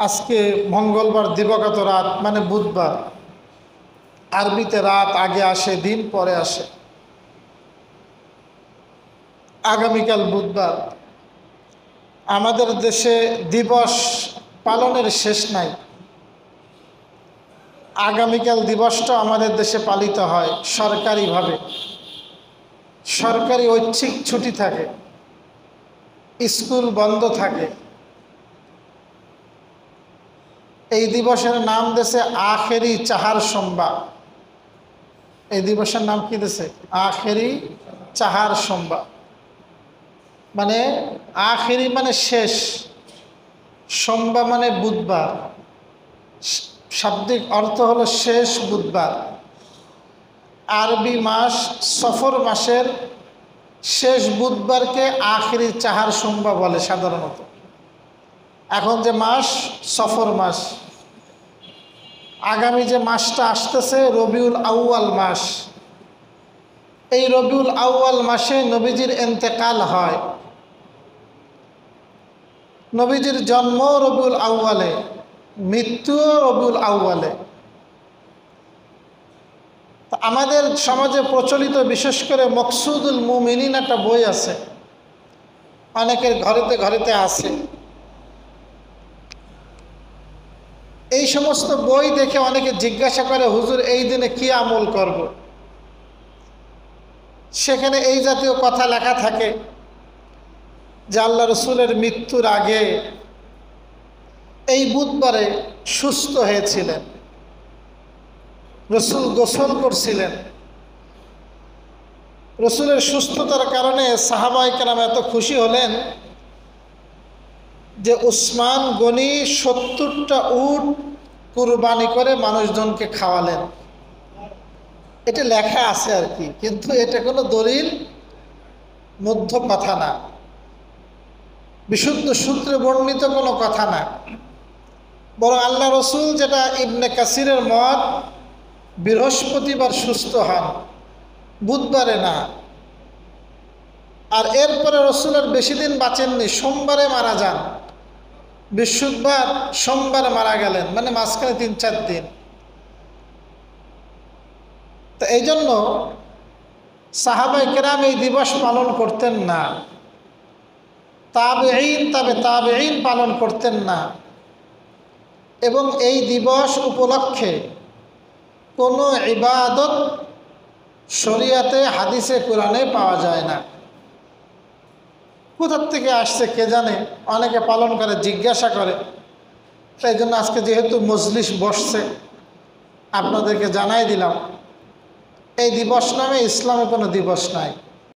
আজকে মঙ্গলবার দিবাগত রাত মানে বুধবার, আরবিতে রাত আগে আসে, দিন পরে আসে। আগামীকাল বুধবার। আমাদের দেশে দিবস পালনের শেষ নাই। আগামীকাল দিবসটা আমাদের দেশে পালিত হয় সরকারিভাবে। সরকারি ঐচ্ছিক ছুটি থাকে, স্কুল বন্ধ থাকে। এই দিবসের নাম দেশে আখেরি চাহার সোমবার। এই দিবসের নাম কি দেশে? আখেরি চাহার সোমবার। মানে আখেরি মানে শেষ, সোমবার মানে বুধবার। শাব্দিক অর্থ হলো শেষ বুধবার। আরবি মাস সফর মাসের শেষ বুধবারকে আখেরি চাহার সোমবার বলে সাধারণত। এখন যে মাস সফর মাস, আগামী যে মাসটা আসতেছে রবিউল আউয়াল মাস। এই রবিউল আউয়াল মাসে নবীজির ইন্তেকাল হয়। নবীজির জন্ম রবিউল আউয়ালে, মৃত্যুও রবিউল আউয়ালে। আমাদের সমাজে প্রচলিত বিশেষ করে মকসুদুল মুমিনিন একটা বই আছে, অনেকের ঘরেতে ঘরেতে আছে। এই সমস্ত বই দেখে অনেকে জিজ্ঞাসা করে, হুজুর এই দিনে কি আমল করব? সেখানে এই জাতীয় কথা লেখা থাকে যে আল্লাহ রসুলের মৃত্যুর আগে এই বুধবারে সুস্থ হয়েছিলেন, রসুল গোসল করছিলেন। রসুলের সুস্থতার কারণে সাহাবায়ে কেরাম এত খুশি হলেন যে উসমান গনি 70টা উট কুরবানি করে মানুষজনকে খাওয়ালেন। এটা লেখা আছে আর কি, কিন্তু এটা কোনো দলিল মধ্য কথা না, বিশুদ্ধ সূত্রে বর্ণিত কোনো কথা না। বরং আল্লাহ রসুল, যেটা ইবনে কাসিরের মত, বৃহস্পতিবার সুস্থ হন, বুধবারে না। আর এরপরে রসুলের বেশি দিন বাঁচেননি, সোমবারে মারা যান। বৃহস্পতিবার সোমবারে মারা গেলেন, মানে মাঝখানে 3-4 দিন। তো এই জন্য সাহাবায়ে কেরাম এই দিবস পালন করতেন না, তাবেঈন পালন করতেন না। এবং এই দিবস উপলক্ষে কোনো ইবাদত শরীয়তে হাদিসে কোরআনে পাওয়া যায় না। কোথার থেকে আসছে কে জানে, অনেকে পালন করে, জিজ্ঞাসা করে। তাই জন্য আজকে যেহেতু মজলিস বসছে, আপনাদেরকে জানাই দিলাম এই দিবস নামে ইসলামে কোনো দিবস নাই।